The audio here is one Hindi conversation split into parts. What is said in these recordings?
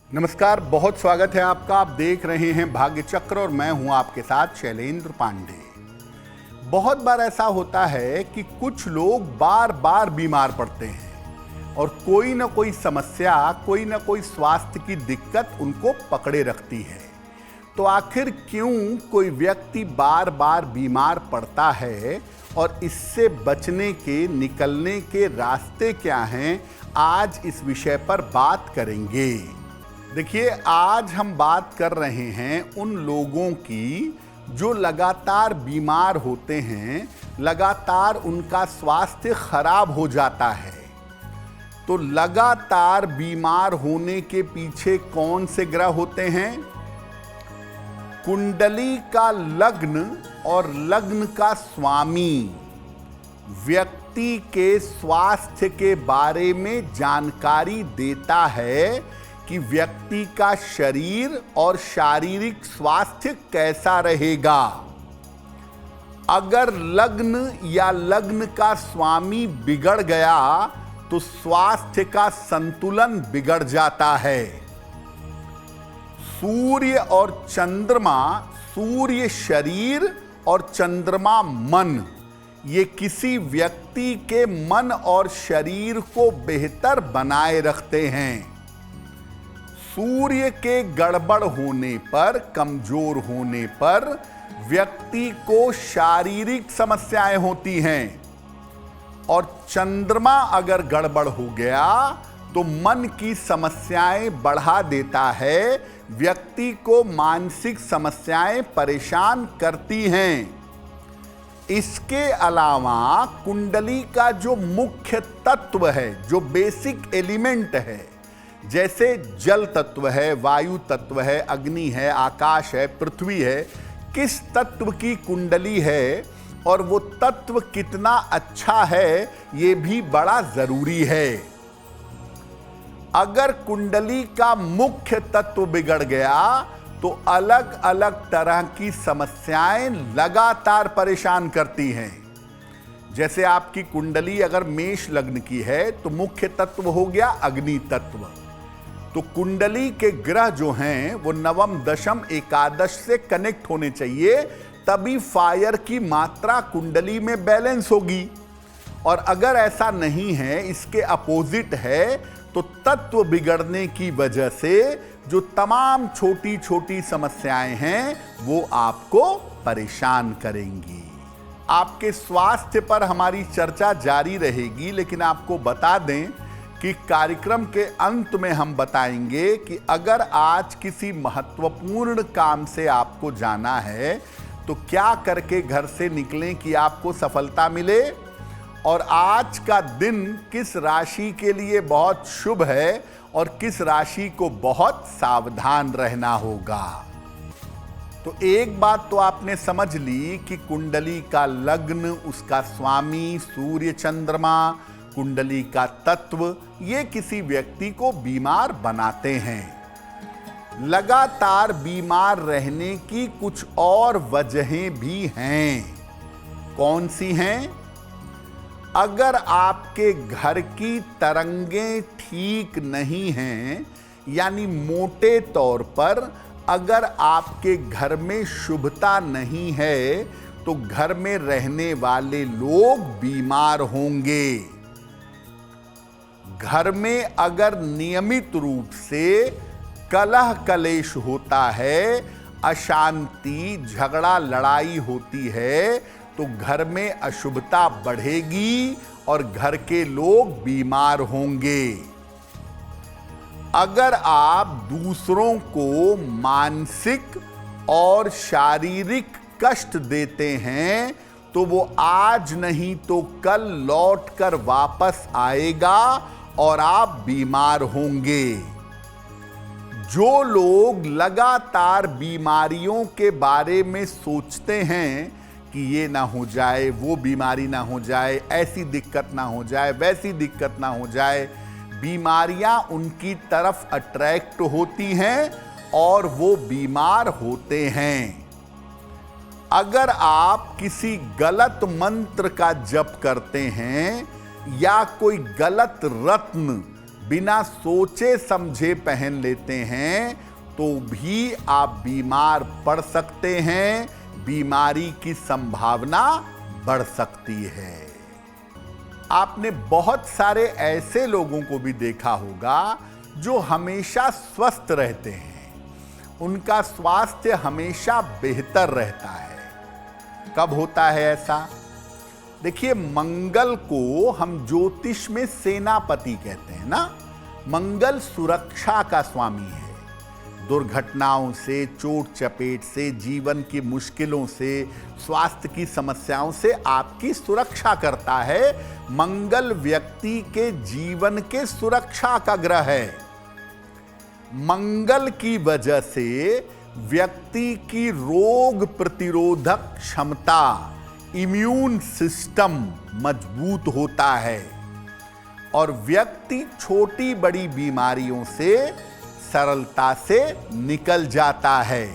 नमस्कार, बहुत स्वागत है आपका। आप देख रहे हैं भाग्य चक्र और मैं हूं आपके साथ शैलेंद्र पांडे। बहुत बार ऐसा होता है कि कुछ लोग बार बार बीमार पड़ते हैं और कोई ना कोई समस्या, कोई ना कोई स्वास्थ्य की दिक्कत उनको पकड़े रखती है। तो आखिर क्यों कोई व्यक्ति बार बार बीमार पड़ता है और इससे बचने के, निकलने के रास्ते क्या हैं, आज इस विषय पर बात करेंगे। देखिए, आज हम बात कर रहे हैं उन लोगों की जो लगातार बीमार होते हैं, लगातार उनका स्वास्थ्य खराब हो जाता है। तो लगातार बीमार होने के पीछे कौन से ग्रह होते हैं? कुंडली का लग्न और लग्न का स्वामी व्यक्ति के स्वास्थ्य के बारे में जानकारी देता है कि व्यक्ति का शरीर और शारीरिक स्वास्थ्य कैसा रहेगा। अगर लग्न या लग्न का स्वामी बिगड़ गया तो स्वास्थ्य का संतुलन बिगड़ जाता है। सूर्य और चंद्रमा, सूर्य शरीर और चंद्रमा मन, ये किसी व्यक्ति के मन और शरीर को बेहतर बनाए रखते हैं। सूर्य के गड़बड़ होने पर, कमजोर होने पर व्यक्ति को शारीरिक समस्याएं होती हैं और चंद्रमा अगर गड़बड़ हो गया तो मन की समस्याएं बढ़ा देता है, व्यक्ति को मानसिक समस्याएं परेशान करती हैं। इसके अलावा कुंडली का जो मुख्य तत्व है, जो बेसिक एलिमेंट है, जैसे जल तत्व है, वायु तत्व है, अग्नि है, आकाश है, पृथ्वी है, किस तत्व की कुंडली है और वो तत्व कितना अच्छा है, ये भी बड़ा जरूरी है। अगर कुंडली का मुख्य तत्व बिगड़ गया तो अलग अलग तरह की समस्याएं लगातार परेशान करती हैं। जैसे आपकी कुंडली अगर मेष लग्न की है तो मुख्य तत्व हो गया अग्नि तत्व। तो कुंडली के ग्रह जो हैं वो नवम, दशम, एकादश से कनेक्ट होने चाहिए, तभी फायर की मात्रा कुंडली में बैलेंस होगी। और अगर ऐसा नहीं है, इसके अपोजिट है, तो तत्व बिगड़ने की वजह से जो तमाम छोटी छोटी समस्याएं हैं वो आपको परेशान करेंगी। आपके स्वास्थ्य पर हमारी चर्चा जारी रहेगी, लेकिन आपको बता दें कि कार्यक्रम के अंत में हम बताएंगे कि अगर आज किसी महत्वपूर्ण काम से आपको जाना है तो क्या करके घर से निकलें कि आपको सफलता मिले, और आज का दिन किस राशि के लिए बहुत शुभ है और किस राशि को बहुत सावधान रहना होगा। तो एक बात तो आपने समझ ली कि कुंडली का लग्न, उसका स्वामी सूर्य चंद्रमा, कुंडली का तत्व, ये किसी व्यक्ति को बीमार बनाते हैं। लगातार बीमार रहने की कुछ और वजहें भी हैं। कौन सी हैं? अगर आपके घर की तरंगें ठीक नहीं हैं, यानी मोटे तौर पर अगर आपके घर में शुभता नहीं है तो घर में रहने वाले लोग बीमार होंगे। घर में अगर नियमित रूप से कलह कलेश होता है, अशांति, झगड़ा, लड़ाई होती है, तो घर में अशुभता बढ़ेगी और घर के लोग बीमार होंगे। अगर आप दूसरों को मानसिक और शारीरिक कष्ट देते हैं तो वो आज नहीं तो कल लौटकर वापस आएगा और आप बीमार होंगे। जो लोग लगातार बीमारियों के बारे में सोचते हैं कि ये ना हो जाए, वो बीमारी ना हो जाए, ऐसी दिक्कत ना हो जाए, वैसी दिक्कत ना हो जाए, बीमारियां उनकी तरफ अट्रैक्ट होती हैं और वो बीमार होते हैं। अगर आप किसी गलत मंत्र का जप करते हैं या कोई गलत रत्न बिना सोचे समझे पहन लेते हैं तो भी आप बीमार पड़ सकते हैं, बीमारी की संभावना बढ़ सकती है। आपने बहुत सारे ऐसे लोगों को भी देखा होगा जो हमेशा स्वस्थ रहते हैं, उनका स्वास्थ्य हमेशा बेहतर रहता है। कब होता है ऐसा? देखिए, मंगल को हम ज्योतिष में सेनापति कहते हैं ना। मंगल सुरक्षा का स्वामी है। दुर्घटनाओं से, चोट चपेट से, जीवन की मुश्किलों से, स्वास्थ्य की समस्याओं से आपकी सुरक्षा करता है। मंगल व्यक्ति के जीवन के सुरक्षा का ग्रह है। मंगल की वजह से व्यक्ति की रोग प्रतिरोधक क्षमता, इम्यून सिस्टम मजबूत होता है और व्यक्ति छोटी बड़ी बीमारियों से सरलता से निकल जाता है।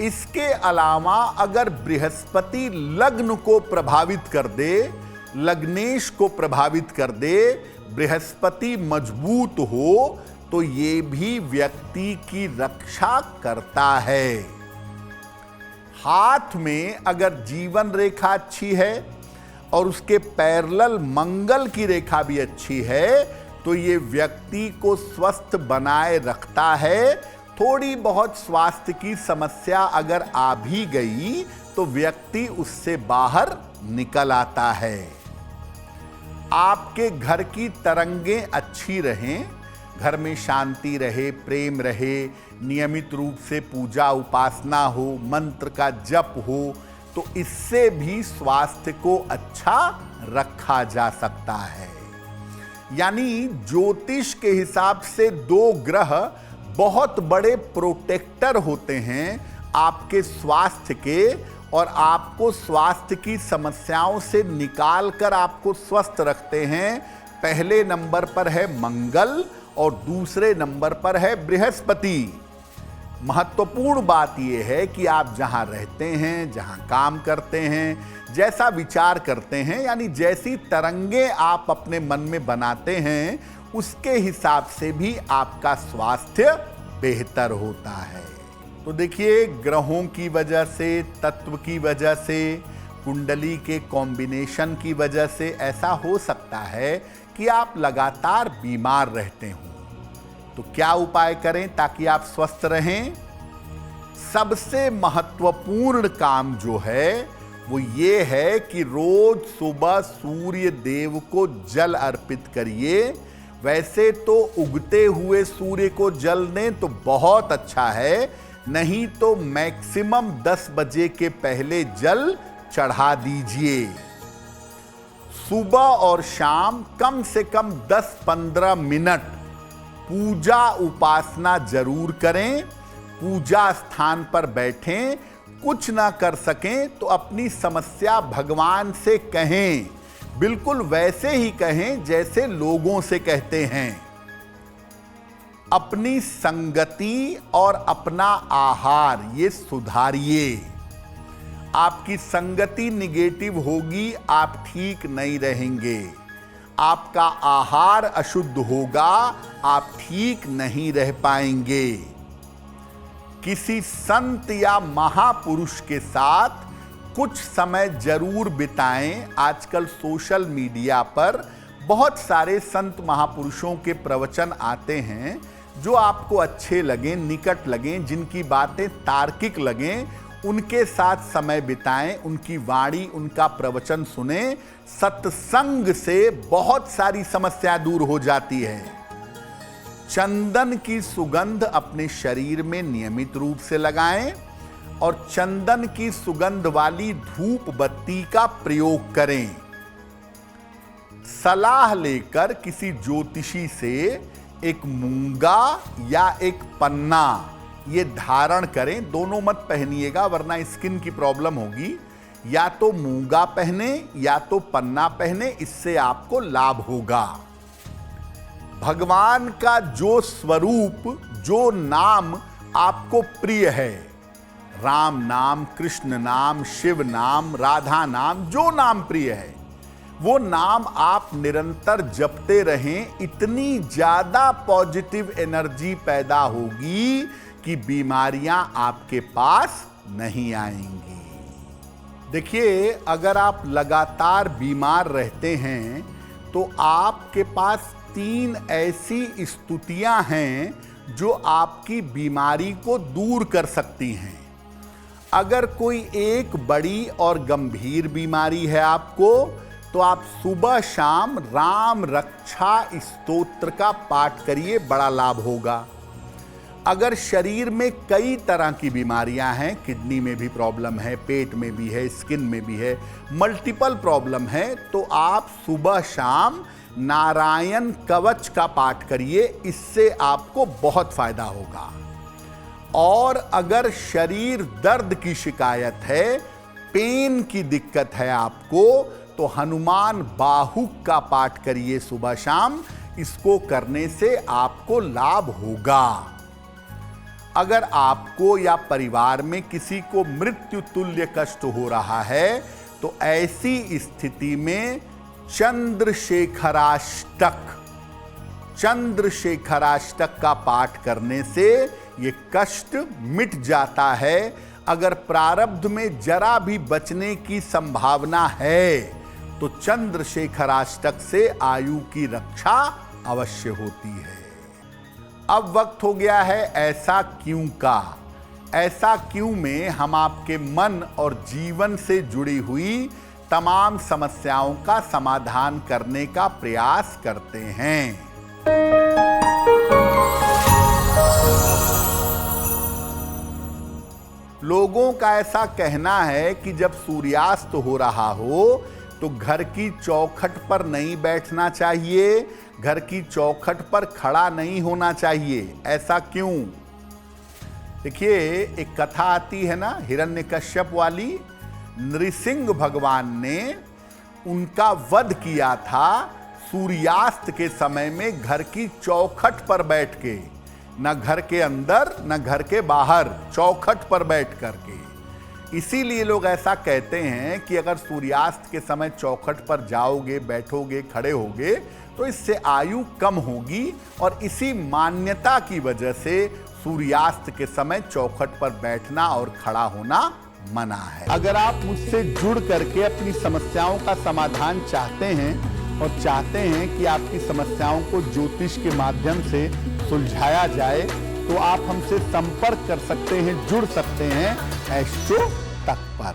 इसके अलावा अगर बृहस्पति लग्न को प्रभावित कर दे, लग्नेश को प्रभावित कर दे, बृहस्पति मजबूत हो तो ये भी व्यक्ति की रक्षा करता है। हाथ में अगर जीवन रेखा अच्छी है और उसके पैरेलल मंगल की रेखा भी अच्छी है तो ये व्यक्ति को स्वस्थ बनाए रखता है। थोड़ी बहुत स्वास्थ्य की समस्या अगर आ भी गई तो व्यक्ति उससे बाहर निकल आता है। आपके घर की तरंगें अच्छी रहें, घर में शांति रहे, प्रेम रहे, नियमित रूप से पूजा उपासना हो, मंत्र का जप हो, तो इससे भी स्वास्थ्य को अच्छा रखा जा सकता है। यानी ज्योतिष के हिसाब से दो ग्रह बहुत बड़े प्रोटेक्टर होते हैं आपके स्वास्थ्य के, और आपको स्वास्थ्य की समस्याओं से निकालकर आपको स्वस्थ रखते हैं। पहले नंबर पर है मंगल और दूसरे नंबर पर है बृहस्पति। महत्वपूर्ण बात यह है कि आप जहां रहते हैं, जहां काम करते हैं, जैसा विचार करते हैं, यानी जैसी तरंगे आप अपने मन में बनाते हैं, उसके हिसाब से भी आपका स्वास्थ्य बेहतर होता है। तो देखिए, ग्रहों की वजह से, तत्व की वजह से, कुंडली के कॉम्बिनेशन की वजह से ऐसा हो सकता है कि आप लगातार बीमार रहते हों। तो क्या उपाय करें ताकि आप स्वस्थ रहें? सबसे महत्वपूर्ण काम जो है वो ये है कि रोज सुबह सूर्य देव को जल अर्पित करिए। वैसे तो उगते हुए सूर्य को जल दें तो बहुत अच्छा है, नहीं तो मैक्सिमम 10 बजे के पहले जल चढ़ा दीजिए। सुबह और शाम कम से कम 10-15 मिनट पूजा उपासना जरूर करें। पूजा स्थान पर बैठें, कुछ ना कर सकें तो अपनी समस्या भगवान से कहें, बिल्कुल वैसे ही कहें जैसे लोगों से कहते हैं। अपनी संगति और अपना आहार ये सुधारिए। आपकी संगति निगेटिव होगी, आप ठीक नहीं रहेंगे। आपका आहार अशुद्ध होगा, आप ठीक नहीं रह पाएंगे। किसी संत या महापुरुष के साथ कुछ समय जरूर बिताएं। आजकल सोशल मीडिया पर बहुत सारे संत महापुरुषों के प्रवचन आते हैं जो आपको अच्छे लगें, निकट लगें, जिनकी बातें तार्किक लगें, उनके साथ समय बिताएं, उनकी वाणी, उनका प्रवचन सुने। सत्संग से बहुत सारी समस्या दूर हो जाती है। चंदन की सुगंध अपने शरीर में नियमित रूप से लगाएं और चंदन की सुगंध वाली धूप बत्ती का प्रयोग करें। सलाह लेकर किसी ज्योतिषी से एक मूंगा या एक पन्ना ये धारण करें। दोनों मत पहनिएगा वरना स्किन की प्रॉब्लम होगी। या तो मूंगा पहने या तो पन्ना पहने, इससे आपको लाभ होगा। भगवान का जो स्वरूप, जो नाम आपको प्रिय है, राम नाम, कृष्ण नाम, शिव नाम, राधा नाम, जो नाम प्रिय है वो नाम आप निरंतर जपते रहें, इतनी ज्यादा पॉजिटिव एनर्जी पैदा होगी कि बीमारियां आपके पास नहीं आएंगी। देखिए, अगर आप लगातार बीमार रहते हैं तो आपके पास 3 ऐसी स्तुतियां हैं जो आपकी बीमारी को दूर कर सकती हैं। अगर कोई एक बड़ी और गंभीर बीमारी है आपको, तो आप सुबह शाम राम रक्षा स्तोत्र का पाठ करिए, बड़ा लाभ होगा। अगर शरीर में कई तरह की बीमारियां हैं, किडनी में भी प्रॉब्लम है, पेट में भी है, स्किन में भी है, मल्टीपल प्रॉब्लम है, तो आप सुबह शाम नारायण कवच का पाठ करिए, इससे आपको बहुत फायदा होगा। और अगर शरीर दर्द की शिकायत है, पेन की दिक्कत है आपको, तो हनुमान बाहुक का पाठ करिए सुबह शाम, इसको करने से आपको लाभ होगा। अगर आपको या परिवार में किसी को मृत्यु तुल्य कष्ट हो रहा है, तो ऐसी स्थिति में चंद्रशेखराष्टक का पाठ करने से ये कष्ट मिट जाता है। अगर प्रारब्ध में जरा भी बचने की संभावना है, तो चंद्रशेखराष्टक से आयु की रक्षा अवश्य होती है। अब वक्त हो गया है ऐसा क्यों का। ऐसा क्यों में हम आपके मन और जीवन से जुड़ी हुई तमाम समस्याओं का समाधान करने का प्रयास करते हैं। लोगों का ऐसा कहना है कि जब सूर्यास्त हो रहा हो तो घर की चौखट पर नहीं बैठना चाहिए, घर की चौखट पर खड़ा नहीं होना चाहिए। ऐसा क्यों? देखिए, एक कथा आती है ना हिरण्यकश्यप वाली। नृसिंह भगवान ने उनका वध किया था सूर्यास्त के समय में घर की चौखट पर बैठ के, न घर के अंदर न घर के बाहर, चौखट पर बैठ करके। इसीलिए लोग ऐसा कहते हैं कि अगर सूर्यास्त के समय चौखट पर जाओगे, बैठोगे, खड़े होगे, तो इससे आयु कम होगी। और इसी मान्यता की वजह से सूर्यास्त के समय चौखट पर बैठना और खड़ा होना मना है। अगर आप मुझसे जुड़ करके अपनी समस्याओं का समाधान चाहते हैं और चाहते हैं कि आपकी समस्याओं को ज्योतिष के माध्यम से सुलझाया जाए, तो आप हमसे संपर्क कर सकते हैं, जुड़ सकते हैं एस्ट्रो तक पर।